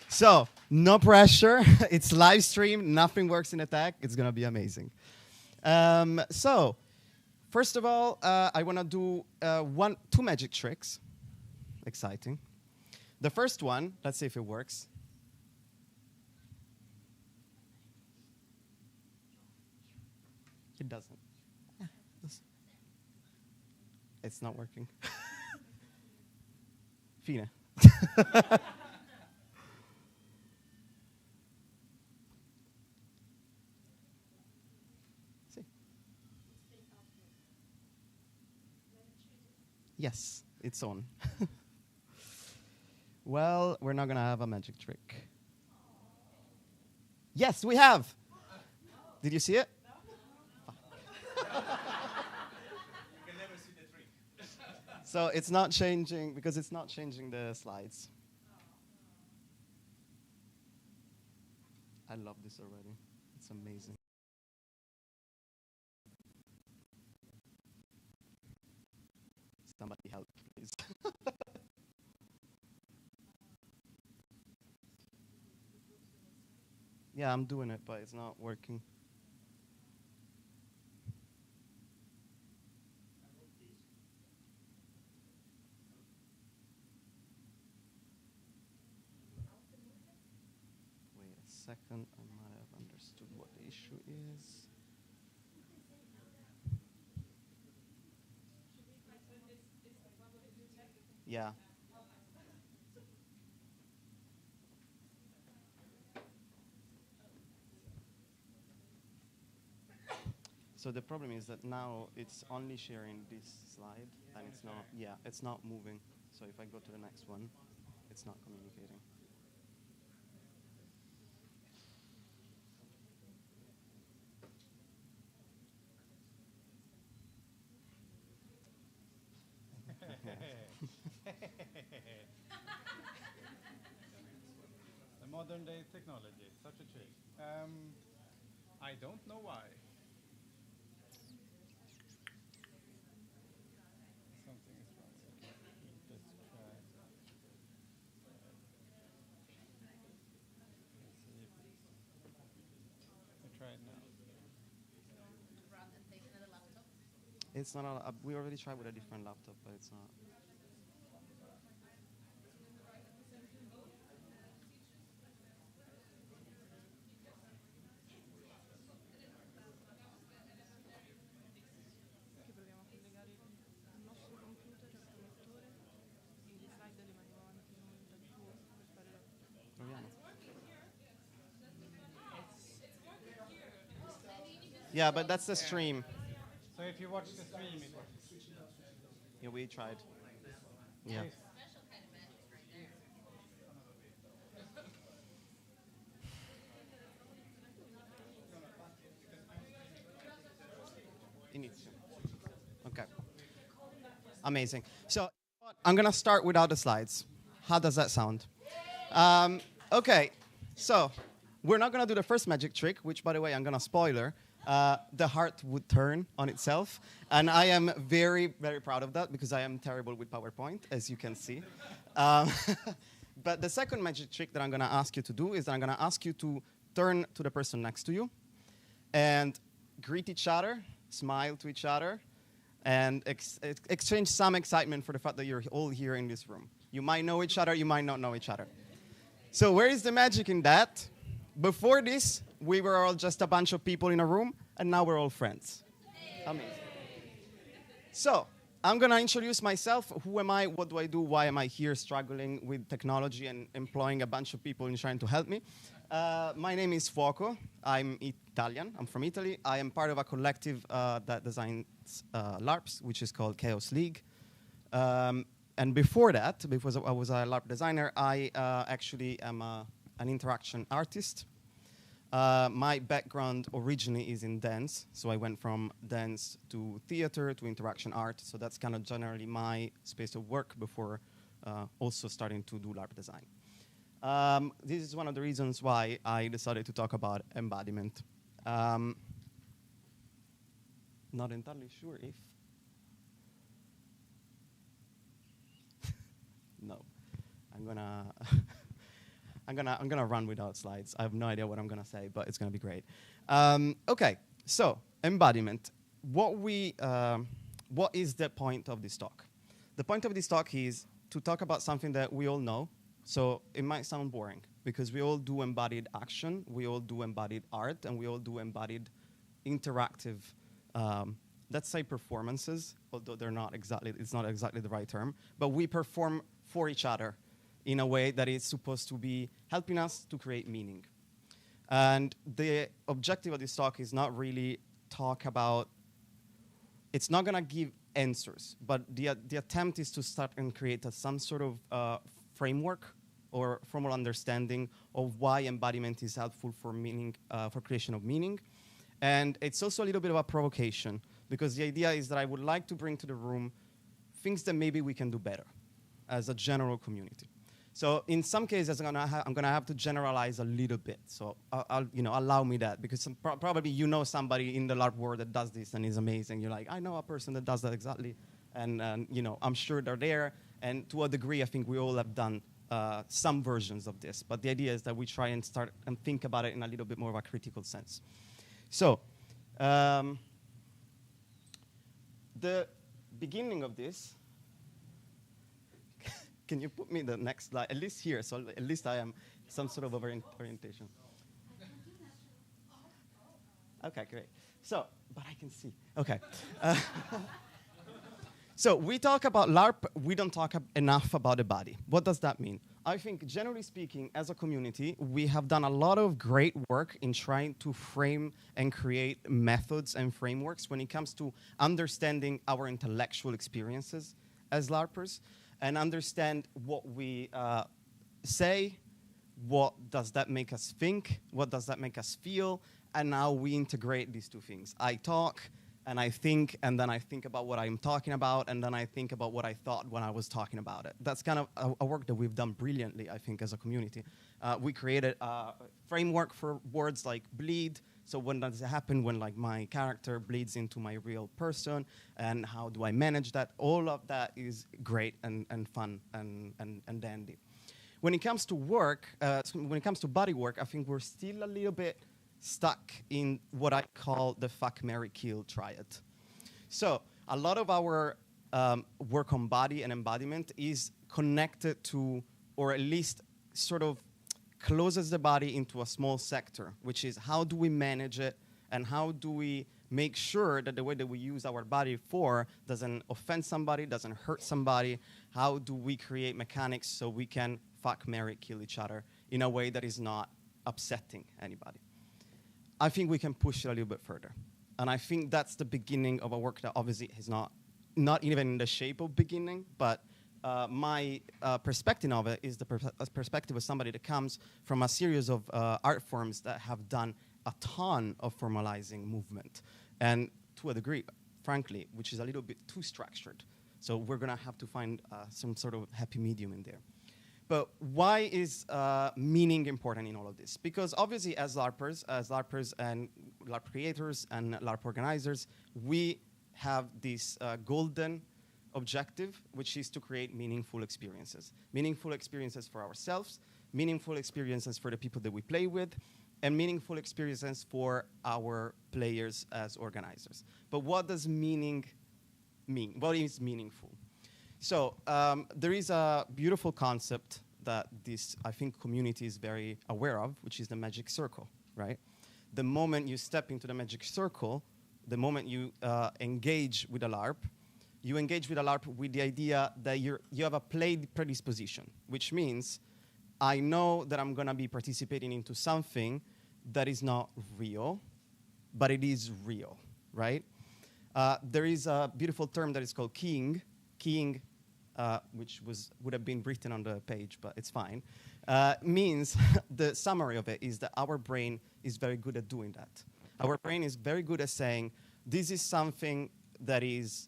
So, no pressure. It's live stream. Nothing works in attack. It's going to be amazing. So, first of all, I want to do two magic tricks. Exciting. The first one, let's see if it works. It doesn't. It's not working. Fine. See. Yes, it's on. Well, we're not going to have a magic trick. Yes, we have. Did you see it? So it's not changing, because it's not changing the slides. I love this already. It's amazing. Somebody help, please. Yeah, I'm doing it, but it's not working. Wait a second, I might have understood what the issue is. Yeah. So the problem is that now it's only sharing this slide, and it's not, yeah, it's not moving. So if I go to the next one, it's not communicating. The modern day technology, such a trick. I don't know why. Something is wrong. Okay, let's try. Let's see if I try it now. It's not, we already tried with a different laptop, but it's not. Yeah, but that's the stream. So if you watch the stream, it works. Yeah, we tried. Yeah. Yes. It needs to. Okay. Amazing. So I'm going to start without the slides. How does that sound? Okay. So we're not going to do the first magic trick, which, by the way, I'm going to spoiler. The heart would turn on itself. And I am very, very proud of that, because I am terrible with PowerPoint, as you can see. But the second magic trick that I'm going to ask you to do is that I'm going to ask you to turn to the person next to you and greet each other, smile to each other, and exchange some excitement for the fact that you're all here in this room. You might know each other, you might not know each other. So where is the magic in that? Before this, we were all just a bunch of people in a room, and now we're all friends. Amazing. So I'm going to introduce myself. Who am I? What do I do? Why am I here struggling with technology and employing a bunch of people and trying to help me? My name is Fuoco. I'm Italian. I'm from Italy. I am part of a collective that designs Larps, which is called Chaos League. And before that, because I was a Larp designer, I actually am an interaction artist. My background originally is in dance, so I went from dance to theater to interaction art, so that's kind of generally my space of work before also starting to do Larp design. This is one of the reasons why I decided to talk about embodiment. Not entirely sure if... No, I'm gonna... I'm gonna run without slides. I have no idea what I'm gonna say, but it's gonna be great. Okay, so embodiment. What is the point of this talk? The point of this talk is to talk about something that we all know. So it might sound boring because we all do embodied action, we all do embodied art, and we all do embodied interactive, let's say performances, although they're not exactly, it's not exactly the right term, but we perform for each other in a way that is supposed to be helping us to create meaning. And the objective of this talk is not really talk about, it's not gonna give answers, but the attempt is to start and create some sort of framework or formal understanding of why embodiment is helpful for meaning, for creation of meaning. And it's also a little bit of a provocation, because the idea is that I would like to bring to the room things that maybe we can do better as a general community. So in some cases, I'm gonna have to generalize a little bit. So allow me that, because probably you know somebody in the Larp world that does this and is amazing. You're like, I know a person that does that exactly, and I'm sure they're there. And to a degree, I think we all have done some versions of this. But the idea is that we try and start and think about it in a little bit more of a critical sense. So the beginning of this. Can you put me the next slide, at least here, so at least I am some sort of orientation. Okay, great. So, but I can see. Okay. So we talk about LARP, we don't talk enough about the body. What does that mean? I think, generally speaking, as a community, we have done a lot of great work in trying to frame and create methods and frameworks when it comes to understanding our intellectual experiences as LARPers, and understand what we say, what does that make us think, what does that make us feel, and how we integrate these two things. I talk, and I think, and then I think about what I'm talking about, and then I think about what I thought when I was talking about it. That's kind of a work that we've done brilliantly, I think, as a community. We created a framework for words like bleed. So when does it happen when like my character bleeds into my real person, and how do I manage that? All of that is great and fun and dandy. When it comes to work, when it comes to body work, I think we're still a little bit stuck in what I call the fuck, marry, kill triad. So a lot of our work on body and embodiment is connected to, or at least sort of closes the body into a small sector, which is how do we manage it, and how do we make sure that the way that we use our body for doesn't offend somebody, doesn't hurt somebody. How do we create mechanics so we can fuck, marry, kill each other in a way that is not upsetting anybody? I think we can push it a little bit further. And I think that's the beginning of a work that obviously is not even in the shape of beginning, but my perspective of it is the perspective of somebody that comes from a series of art forms that have done a ton of formalizing movement, and to a degree, frankly, which is a little bit too structured. So we're going to have to find some sort of happy medium in there. But why is meaning important in all of this? Because obviously as LARPers and LARP creators and LARP organizers, we have this golden objective, which is to create meaningful experiences. Meaningful experiences for ourselves, meaningful experiences for the people that we play with, and meaningful experiences for our players as organizers. But what does meaning mean? What is meaningful? So there is a beautiful concept that this, I think, community is very aware of, which is the magic circle, right? The moment you step into the magic circle, the moment you engage with a LARP, you engage with a LARP with the idea that you have a played predisposition, which means I know that I'm going to be participating into something that is not real, but it is real, right? There is a beautiful term that is called keying. Keying, which would have been written on the page, but it's fine, means the summary of it is that our brain is very good at doing that. Our brain is very good at saying, this is something that is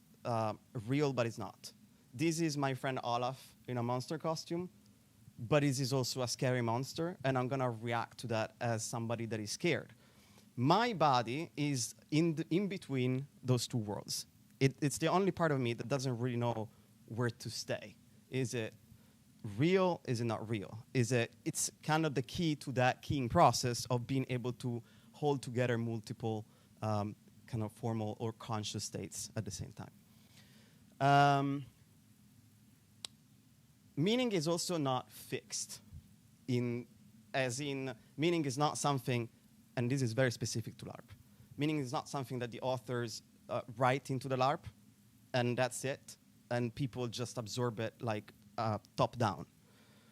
real, but it's not. This is my friend Olaf in a monster costume, but this is also a scary monster, and I'm going to react to that as somebody that is scared. My body is in between those two worlds. It's the only part of me that doesn't really know where to stay. Is it real? Is it not real? It's kind of the key to that keying process of being able to hold together multiple kind of formal or conscious states at the same time. Meaning is also not fixed, as in meaning is not something, and this is very specific to LARP. Meaning is not something that the authors write into the LARP, and that's it, and people just absorb it like top down.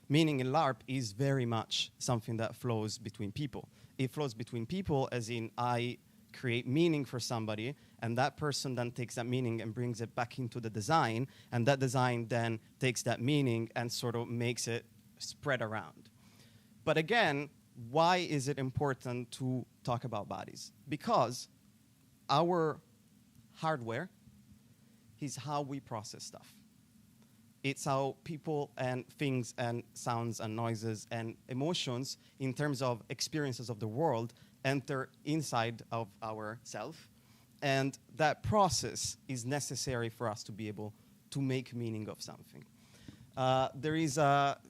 Meaning in LARP is very much something that flows between people. It flows between people as in I create meaning for somebody, and that person then takes that meaning and brings it back into the design, and that design then takes that meaning and sort of makes it spread around. But again, why is it important to talk about bodies? Because our hardware is how we process stuff. It's how people and things and sounds and noises and emotions in terms of experiences of the world enter inside of our self. And that process is necessary for us to be able to make meaning of something. There is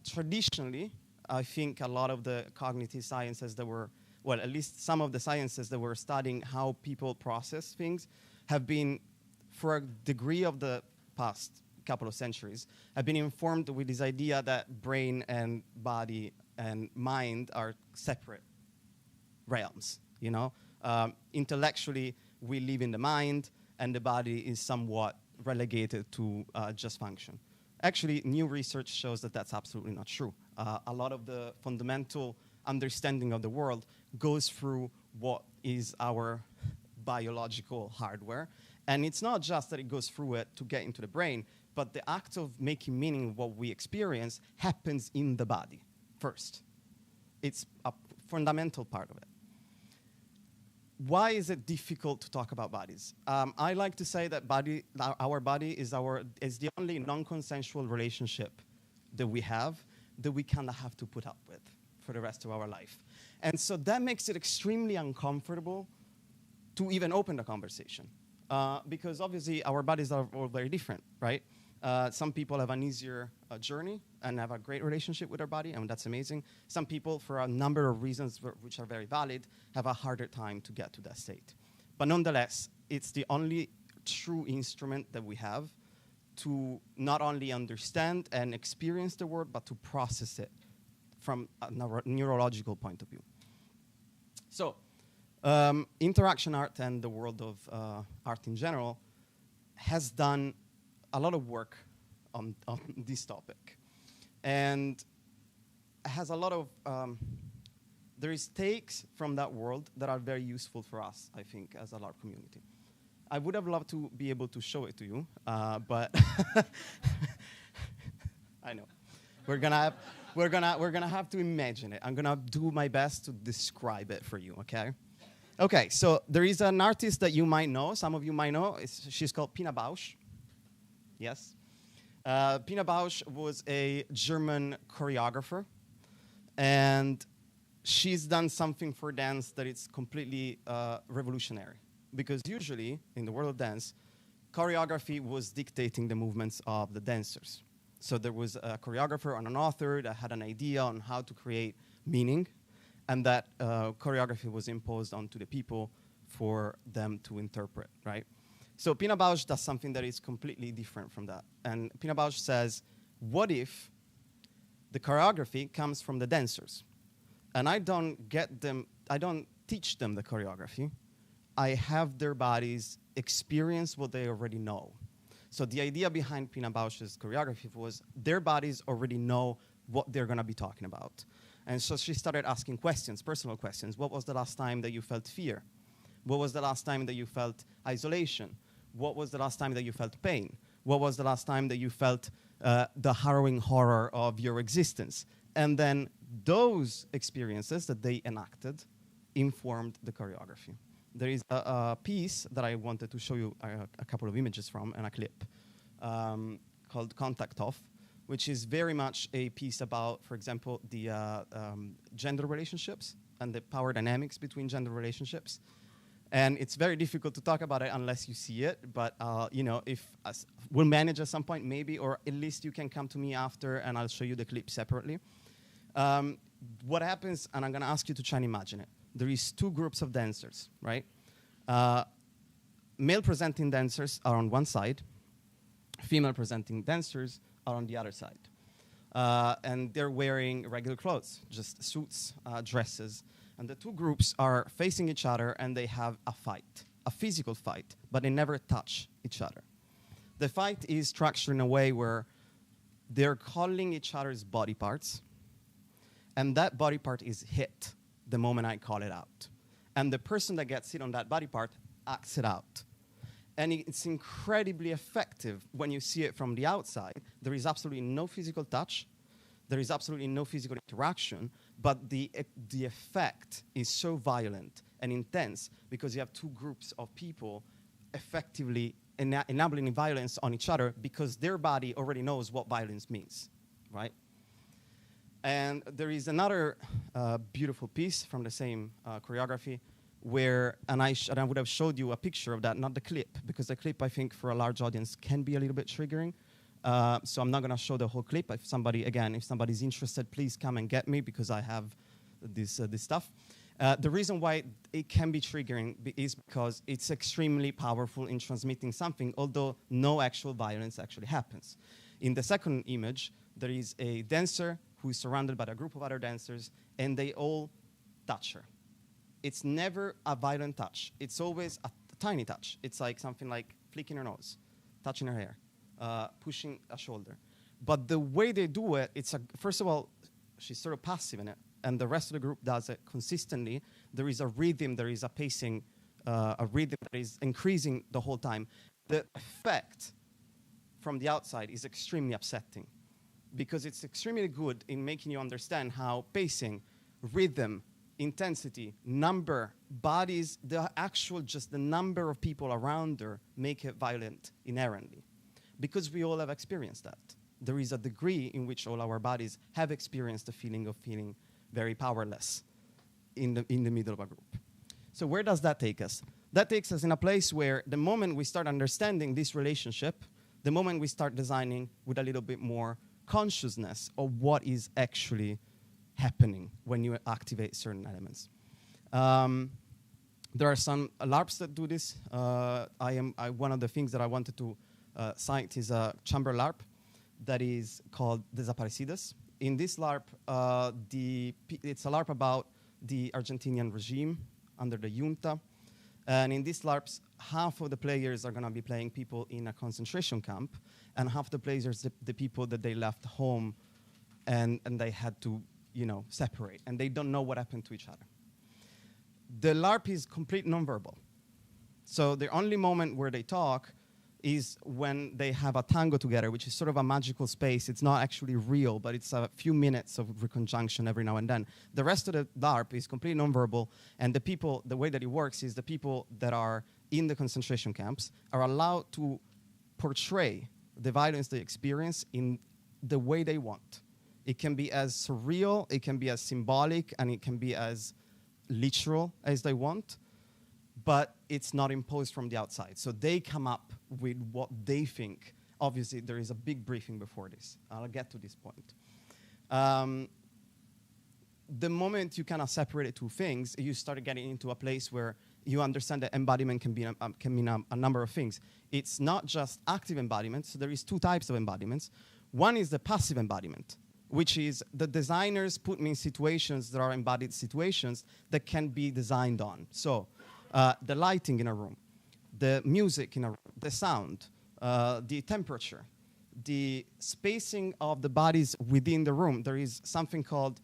traditionally, I think a lot of the cognitive sciences that were, well, at least some of the sciences that were studying how people process things have been, for a degree of the past couple of centuries, have been informed with this idea that brain and body and mind are separate realms, you know? Intellectually, we live in the mind, and the body is somewhat relegated to just function. Actually, new research shows that that's absolutely not true. A lot of the fundamental understanding of the world goes through what is our biological hardware. And it's not just that it goes through it to get into the brain, but the act of making meaning of what we experience happens in the body first. It's a fundamental part of it. Why is it difficult to talk about bodies? I like to say that our body is the only non-consensual relationship that we have that we kind of have to put up with for the rest of our life. And so that makes it extremely uncomfortable to even open the conversation. Because obviously our bodies are all very different, right? Some people have an easier journey and have a great relationship with their body, and that's amazing. Some people, for a number of reasons which are very valid, have a harder time to get to that state. But nonetheless, it's the only true instrument that we have to not only understand and experience the world, but to process it from a neurological point of view. So, interaction art and the world of art in general has done a lot of work on this topic. And has a lot of, there is takes from that world that are very useful for us, I think, as a LARP community. I would have loved to be able to show it to you, but I know. We're gonna have to imagine it. I'm gonna do my best to describe it for you, okay? Okay, so there is an artist that you might know, some of you might know. She's called Pina Bausch. Yes. Pina Bausch was a German choreographer, and she's done something for dance that is completely revolutionary. Because usually, in the world of dance, choreography was dictating the movements of the dancers. So there was a choreographer and an author that had an idea on how to create meaning, and that choreography was imposed onto the people for them to interpret, right? So Pina Bausch does something that is completely different from that. And Pina Bausch says, what if the choreography comes from the dancers? And I don't teach them the choreography. I have their bodies experience what they already know. So the idea behind Pina Bausch's choreography was their bodies already know what they're gonna be talking about. And so she started asking questions, personal questions. What was the last time that you felt fear? What was the last time that you felt isolation? What was the last time that you felt pain? What was the last time that you felt the harrowing horror of your existence? And then those experiences that they enacted informed the choreography. There is a piece that I wanted to show you a couple of images from and a clip called Contact Off, which is very much a piece about, for example, the gender relationships and the power dynamics between gender relationships. And it's very difficult to talk about it unless you see it. But you know, if we'll manage at some point, maybe, or at least you can come to me after, and I'll show you the clip separately. What happens, and I'm going to ask you to try and imagine it. There is two groups of dancers, right? Male-presenting dancers are on one side. Female-presenting dancers are on the other side. And they're wearing regular clothes, just suits, dresses. And the two groups are facing each other, and they have a fight, a physical fight, but they never touch each other. The fight is structured in a way where they're calling each other's body parts, and that body part is hit the moment I call it out. And the person that gets hit on that body part acts it out. And it's incredibly effective when you see it from the outside. There is absolutely no physical touch. There is absolutely no physical interaction, but the effect is so violent and intense because you have two groups of people effectively enabling violence on each other because their body already knows what violence means, right? And there is another beautiful piece from the same choreography where, and I would have showed you a picture of that, not the clip, because the clip, I think, for a large audience can be a little bit triggering. So I'm not going to show the whole clip. If somebody's interested, please come and get me because I have this stuff. The reason why it can be triggering is because it's extremely powerful in transmitting something, although no actual violence actually happens. In the second image, there is a dancer who is surrounded by a group of other dancers, and they all touch her. It's never a violent touch. It's always a tiny touch. It's like something like flicking her nose, touching her hair, pushing a shoulder. But the way they do it, first of all, she's sort of passive in it, and the rest of the group does it consistently. There is a rhythm, there is a pacing, a rhythm that is increasing the whole time. The effect from the outside is extremely upsetting because it's extremely good in making you understand how pacing, rhythm, intensity, number, bodies, just the number of people around her make it violent inherently. Because we all have experienced that. There is a degree in which all our bodies have experienced the feeling of feeling very powerless in the middle of a group. So where does that take us? That takes us in a place where the moment we start understanding this relationship, the moment we start designing with a little bit more consciousness of what is actually happening when you activate certain elements. There are some LARPs that do this. One of the things that I wanted to cite is a chamber LARP that is called Desaparecidas. In this LARP, it's a LARP about the Argentinian regime under the junta. And in these LARPs, half of the players are going to be playing people in a concentration camp, and half the players, the people that they left home and they had to, separate, and they don't know what happened to each other. The LARP is complete nonverbal. So the only moment where they talk is when they have a tango together, which is sort of a magical space. It's not actually real, but it's a few minutes of reconjunction every now and then. The rest of the LARP is completely nonverbal, and the way that it works is the people that are in the concentration camps are allowed to portray the violence they experience in the way they want. It can be as surreal, it can be as symbolic, and it can be as literal as they want, but it's not imposed from the outside. So they come up with what they think. Obviously, there is a big briefing before this. I'll get to this point. The moment you kind of separate two things, you start getting into a place where you understand that embodiment can mean a number of things. It's not just active embodiment. So there is two types of embodiments. One is the passive embodiment, which is the designers put me in situations that are embodied situations that can be designed on. So the lighting in a room, the music in a room, the sound, the temperature, the spacing of the bodies within the room. There is something called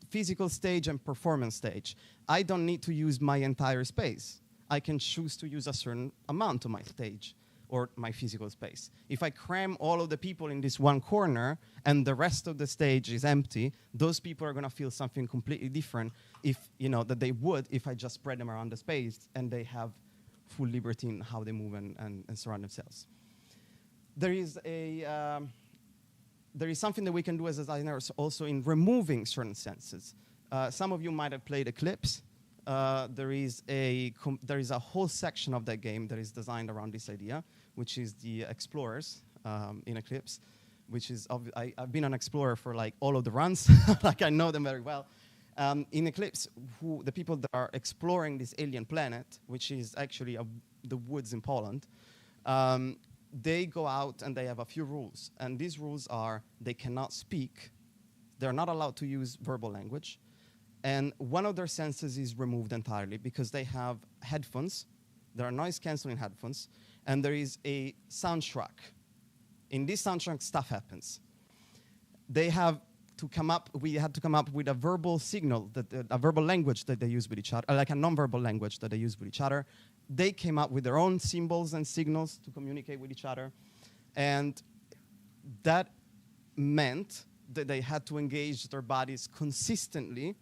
physical stage and performance stage. I don't need to use my entire space. I can choose to use a certain amount of my stage or my physical space. If I cram all of the people in this one corner and the rest of the stage is empty, those people are going to feel something completely different that they would if I just spread them around the space and they have full liberty in how they move and surround themselves. There is something that we can do as designers also in removing certain senses. Some of you might have played Eclipse. there is a whole section of that game that is designed around this idea, which is the explorers in Eclipse, which is I've been an explorer for like all of the runs, like I know them very well. In Eclipse, the people that are exploring this alien planet, which is actually the woods in Poland, they go out and they have a few rules, and these rules are they cannot speak, they're not allowed to use verbal language. And one of their senses is removed entirely because they have headphones. There are noise-canceling headphones. And there is a soundtrack. In this soundtrack, stuff happens. We had to come up with a verbal signal, a verbal language that they use with each other, like a non-verbal language that they use with each other. They came up with their own symbols and signals to communicate with each other. And that meant that they had to engage their bodies consistently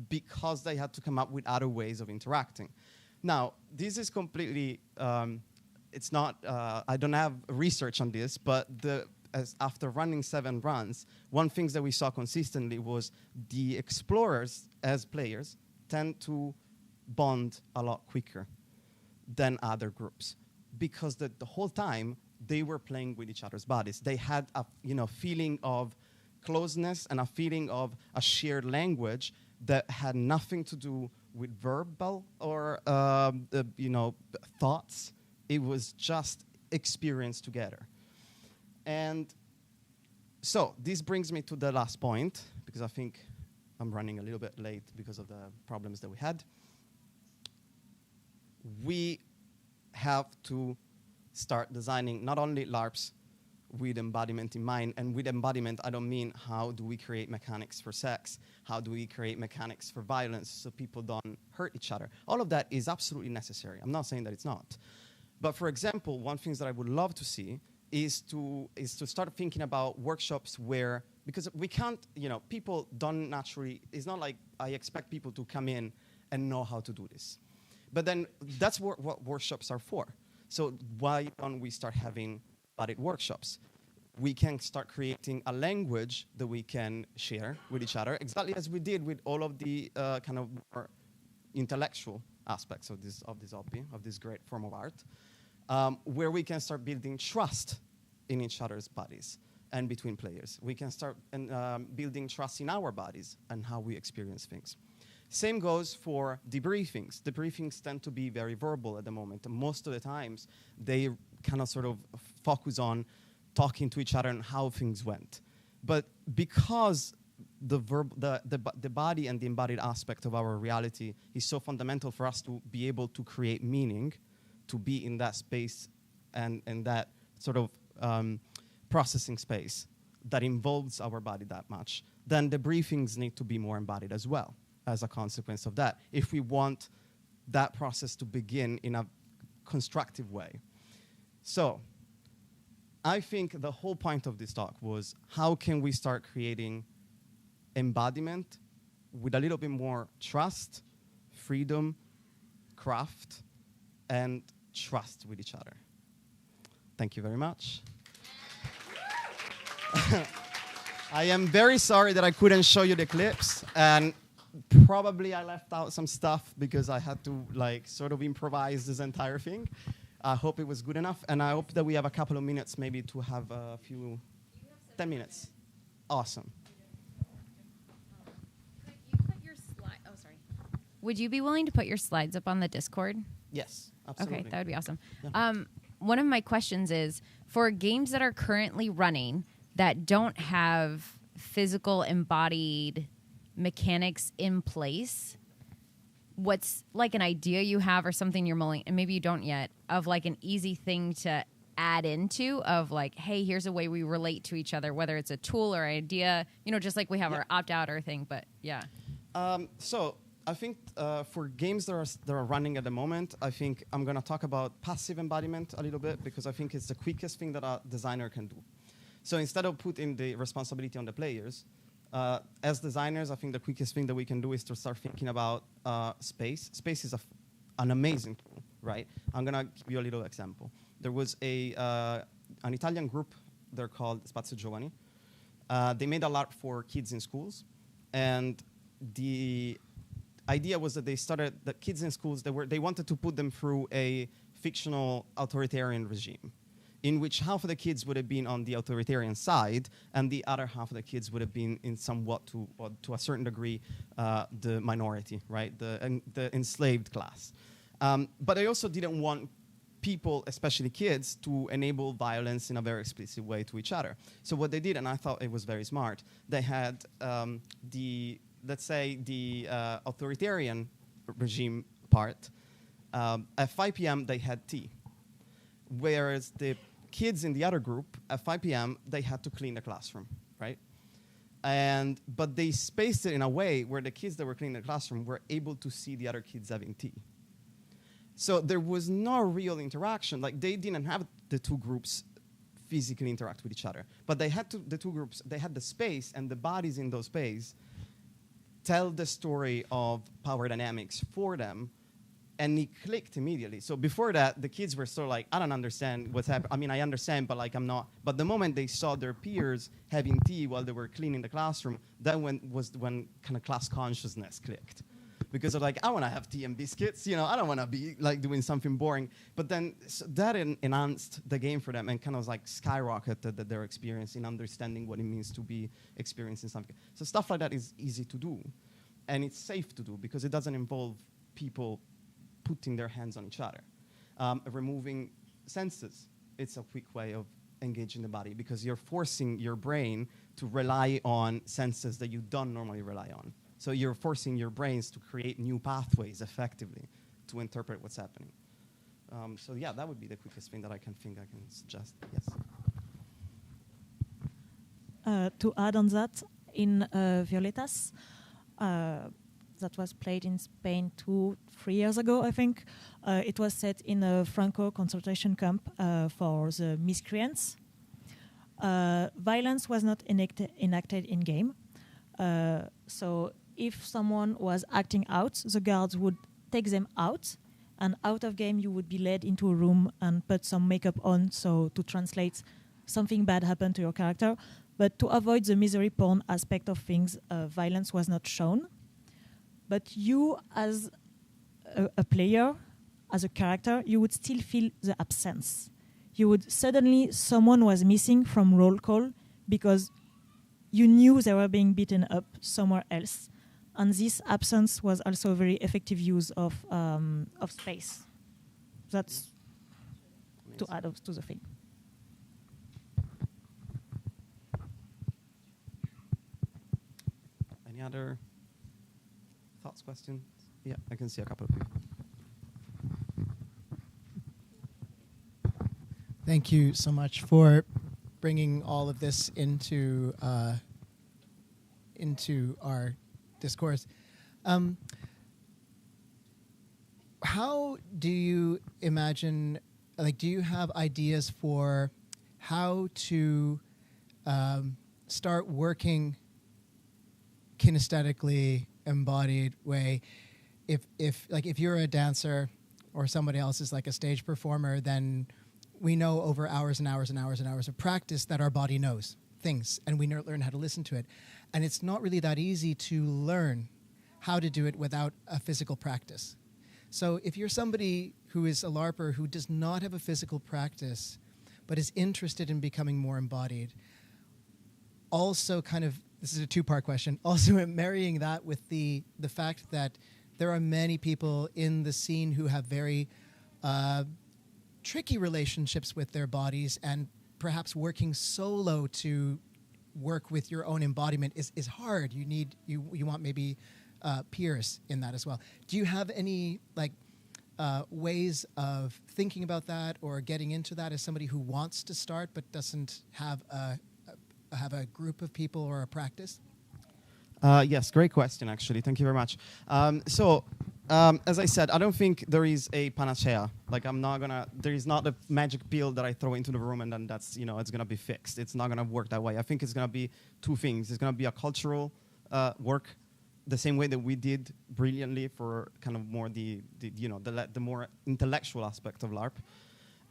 because they had to come up with other ways of interacting. Now, this is completely, it's not, I don't have research on this, but after running 7 runs, one thing that we saw consistently was the explorers as players tend to bond a lot quicker than other groups because the whole time they were playing with each other's bodies. They had a feeling of closeness and a feeling of a shared language that had nothing to do with verbal or thoughts. It was just experience together. And so this brings me to the last point, because I think I'm running a little bit late because of the problems that we had. We have to start designing not only LARPs with embodiment in mind, and with embodiment, I don't mean how do we create mechanics for sex, how do we create mechanics for violence so people don't hurt each other. All of that is absolutely necessary. I'm not saying that it's not. But for example, one thing that I would love to see is to start thinking about workshops where, because we can't, people don't naturally, it's not like I expect people to come in and know how to do this. But then that's what workshops are for. So why don't we start having embodied workshops? We can start creating a language that we can share with each other, exactly as we did with all of the kind of more intellectual aspects of this hobby, of this great form of art, where we can start building trust in each other's bodies and between players. We can start building trust in our bodies and how we experience things. Same goes for debriefings. Debriefings tend to be very verbal at the moment. And most of the times, they kind of sort of focus on talking to each other and how things went. But because the body and the embodied aspect of our reality is so fundamental for us to be able to create meaning, to be in that space and that sort of processing space that involves our body that much, then the briefings need to be more embodied as well as a consequence of that, if we want that process to begin in a constructive way. So I think the whole point of this talk was how can we start creating embodiment with a little bit more trust, freedom, craft, and trust with each other. Thank you very much. I am very sorry that I couldn't show you the clips, and probably I left out some stuff because I had to sort of improvise this entire thing. I hope it was good enough, and I hope that we have a couple of minutes maybe to have a few, 10 minutes. Awesome. Could you put your slide, oh, sorry. Would you be willing to put your slides up on the Discord? Yes, absolutely. Okay, that would be awesome. Yeah. One of my questions is, for games that are currently running that don't have physical embodied mechanics in place, what's like an idea you have or something you're mulling, and maybe you don't yet, of like an easy thing to add into of like, hey, here's a way we relate to each other, whether it's a tool or idea, just like we have our opt-out or thing, but yeah. So I think for games that are running at the moment, I think I'm going to talk about passive embodiment a little bit because I think it's the quickest thing that a designer can do. So instead of putting the responsibility on the players, as designers, I think the quickest thing that we can do is to start thinking about space. Space is an amazing tool, right? I'm going to give you a little example. There was an Italian group, they're called Spazio Giovani. They made a LARP for kids in schools, and idea was that they started the kids in schools. They wanted to put them through a fictional authoritarian regime, in which half of the kids would have been on the authoritarian side, and the other half of the kids would have been in somewhat to a certain degree the minority, right, the enslaved class. But they also didn't want people, especially kids, to enable violence in a very explicit way to each other. So what they did, and I thought it was very smart, they had let's say the authoritarian regime part. At 5 p.m. they had tea, whereas the kids in the other group at 5 p.m. they had to clean the classroom, right? But they spaced it in a way where the kids that were cleaning the classroom were able to see the other kids having tea. So there was no real interaction. Like, they didn't have the two groups physically interact with each other, but they had the two groups, they had the space, and the bodies in those space tell the story of power dynamics for them, and it clicked immediately. So before that, the kids were sort of like, I don't understand what's happening. I mean, I understand, but like, I'm not. But the moment they saw their peers having tea while they were cleaning the classroom, that was when kind of class consciousness clicked. Because they're like, I want to have tea and biscuits, you know, I don't want to be like doing something boring. But then that enhanced the game for them and kind of like skyrocketed their experience in understanding what it means to be experiencing something. So stuff like that is easy to do, and it's safe to do because it doesn't involve people putting their hands on each other. Removing senses, it's a quick way of engaging the body because you're forcing your brain to rely on senses that you don't normally rely on. So you're forcing your brains to create new pathways effectively to interpret what's happening. So yeah, that would be the quickest thing that I can suggest. Yes. To add on that, in Violetas, that was played in Spain 2-3 years ago, I think. It was set in a Franco concentration camp for the miscreants. Violence was not enacted in game. So if someone was acting out, the guards would take them out, and out of game you would be led into a room and put some makeup on, so to translate something bad happened to your character. But to avoid the misery porn aspect of things, violence was not shown. But you, as a player, as a character, you would still feel the absence. You would suddenly, someone was missing from roll call because you knew they were being beaten up somewhere else. And this absence was also a very effective use of space. That's to add to the thing. Any other thoughts, questions? Yeah, I can see a couple of people. Thank you so much for bringing all of this into our discourse. How do you imagine, like, do you have ideas for how to start working kinesthetically embodied way? If you're a dancer or somebody else is like a stage performer, then we know over hours and hours and hours and hours of practice that our body knows things, and we learn how to listen to it. And it's not really that easy to learn how to do it without a physical practice. So if you're somebody who is a LARPer who does not have a physical practice, but is interested in becoming more embodied, also kind of, this is a two-part question, also marrying that with the fact that there are many people in the scene who have very tricky relationships with their bodies, and perhaps working solo to work with your own embodiment is hard. You want maybe peers in that as well. Do you have any ways of thinking about that or getting into that as somebody who wants to start but doesn't have a group of people or a practice? Yes, great question, actually. Thank you very much. As I said, I don't think there is a panacea. Like, there is not a magic pill that I throw into the room and then that's, it's going to be fixed. It's not going to work that way. I think it's going to be two things. It's going to be a cultural work, the same way that we did brilliantly for kind of more the more intellectual aspect of LARP.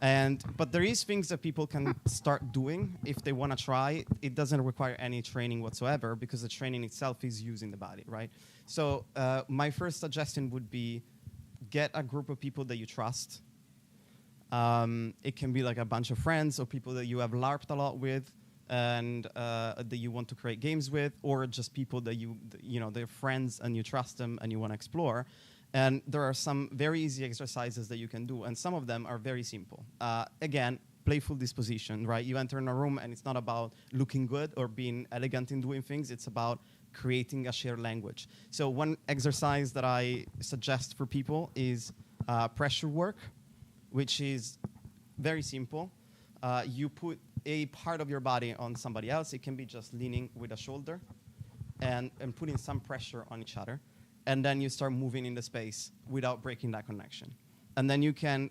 But there is things that people can start doing if they want to try. It doesn't require any training whatsoever because the training itself is using the body, right? So my first suggestion would be get a group of people that you trust. It can be like a bunch of friends or people that you have LARPed a lot with and that you want to create games with, or just people that they're friends and you trust them and you want to explore. And there are some very easy exercises that you can do, and some of them are very simple. Again, playful disposition, right? You enter in a room, and it's not about looking good or being elegant in doing things. It's about creating a shared language. So one exercise that I suggest for people is pressure work, which is very simple. You put a part of your body on somebody else. It can be just leaning with a shoulder and putting some pressure on each other. And then you start moving in the space without breaking that connection. And then you can,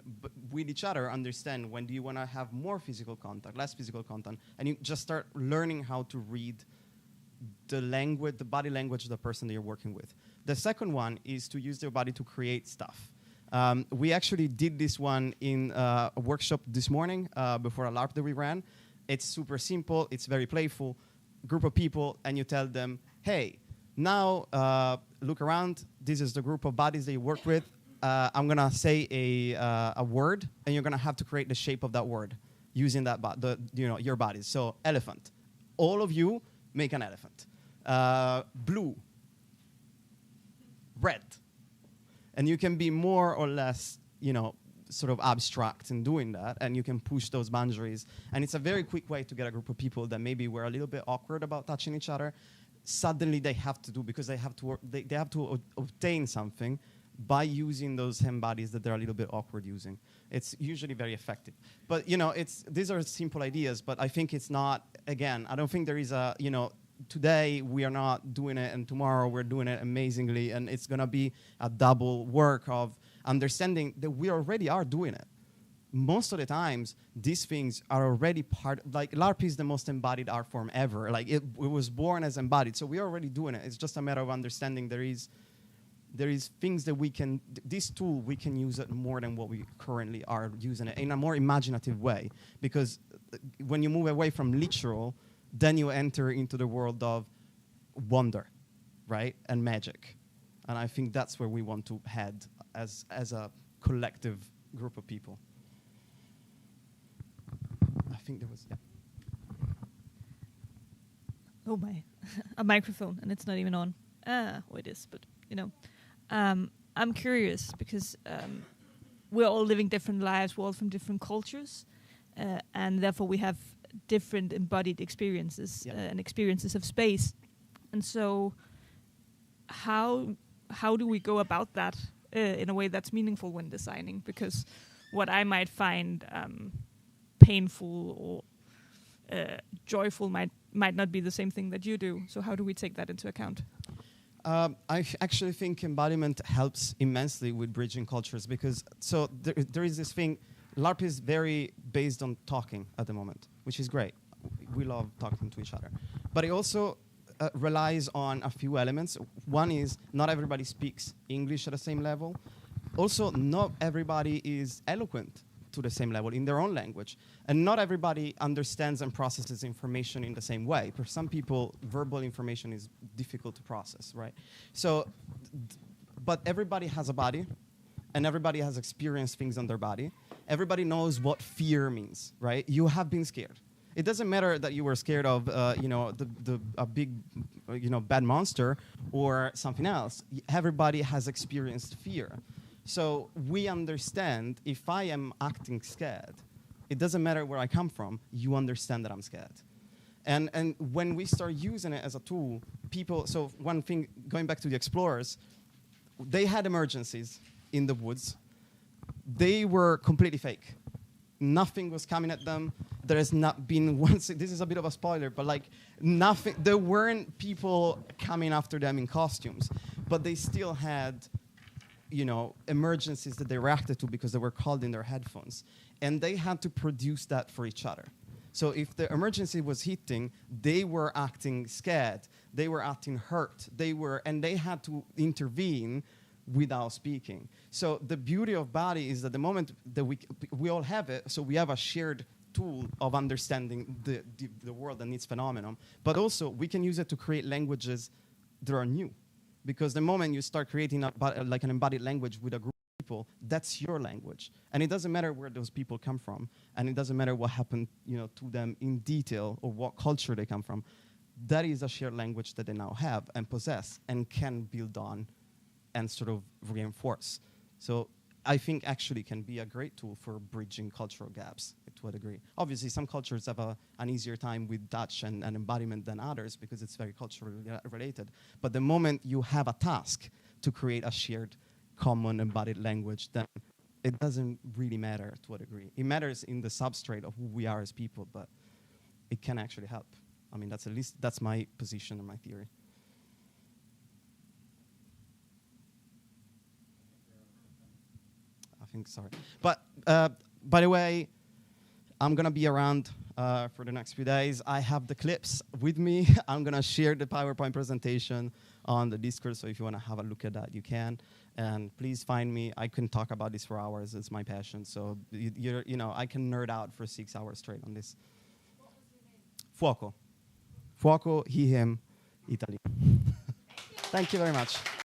with each other, understand when do you want to have more physical contact, less physical contact, and you just start learning how to read the language, the body language of the person that you're working with. The second one is to use their body to create stuff. We actually did this one in a workshop this morning before a LARP that we ran. It's super simple. It's very playful. Group of people, and you tell them, hey, now look around. This is the group of bodies that you work with. I'm going to say a word, and you're going to have to create the shape of that word using that your bodies. So elephant. All of you make an elephant. Blue. Red. And you can be more or less, sort of abstract in doing that, and you can push those boundaries. And it's a very quick way to get a group of people that maybe were a little bit awkward about touching each other. Suddenly they have to do, because they have to work, they have to obtain something by using those hand bodies that they're a little bit awkward using. It's usually very effective. But these are simple ideas, but I think it's not, again, I don't think there is a, today we are not doing it and tomorrow we're doing it amazingly, and it's gonna be a double work of understanding that we already are doing it. Most of the times, these things are already part, like LARP is the most embodied art form ever. Like it was born as embodied, so we're already doing it. It's just a matter of understanding there is things that we can, this tool, we can use it more than what we currently are using it in a more imaginative way. Because when you move away from literal, then you enter into the world of wonder, right? And magic. And I think that's where we want to head as a collective group of people. I think there was, yeah. Oh my, a microphone, and it's not even on. Oh, it is, but I'm curious because we're all living different lives, we're all from different cultures, and therefore we have different embodied experiences and experiences of space. And so, how do we go about that in a way that's meaningful when designing? Because what I might find painful or joyful might not be the same thing that you do. So how do we take that into account? I actually think embodiment helps immensely with bridging cultures, because there is this thing, LARP is very based on talking at the moment, which is great. We love talking to each other. But it also relies on a few elements. One is not everybody speaks English at the same level. Also, not everybody is eloquent to the same level in their own language. And not everybody understands and processes information in the same way. For some people, verbal information is difficult to process, right? So, but everybody has a body, and everybody has experienced things on their body. Everybody knows what fear means, right? You have been scared. It doesn't matter that you were scared of, a big, bad monster or something else. Everybody has experienced fear. So we understand if I am acting scared, it doesn't matter where I come from, you understand that I'm scared. And when we start using it as a tool, people, so one thing, going back to the explorers, they had emergencies in the woods. They were completely fake. Nothing was coming at them. There has not been once, this is a bit of a spoiler, but like nothing, there weren't people coming after them in costumes, but they still had emergencies that they reacted to because they were called in their headphones. And they had to produce that for each other. So if the emergency was hitting, they were acting scared, they were acting hurt, and they had to intervene without speaking. So the beauty of body is that the moment that we all have it, so we have a shared tool of understanding the world and its phenomenon, but also we can use it to create languages that are new. Because the moment you start creating like an embodied language with a group of people, that's your language. And it doesn't matter where those people come from, and it doesn't matter what happened, to them in detail or what culture they come from. That is a shared language that they now have and possess and can build on and sort of reinforce. So I think actually can be a great tool for bridging cultural gaps to a degree. Obviously, some cultures have an easier time with touch and embodiment than others because it's very culturally related. But the moment you have a task to create a shared, common embodied language, then it doesn't really matter to a degree. It matters in the substrate of who we are as people, but it can actually help. I mean, that's my position and my theory. Sorry. But by the way, I'm going to be around for the next few days. I have the clips with me. I'm going to share the PowerPoint presentation on the Discord, so if you want to have a look at that, you can. And please find me. I can talk about this for hours. It's my passion. So, I can nerd out for 6 hours straight on this. What was your name? Fuoco. Fuoco, he, him, Italy. Thank you very much.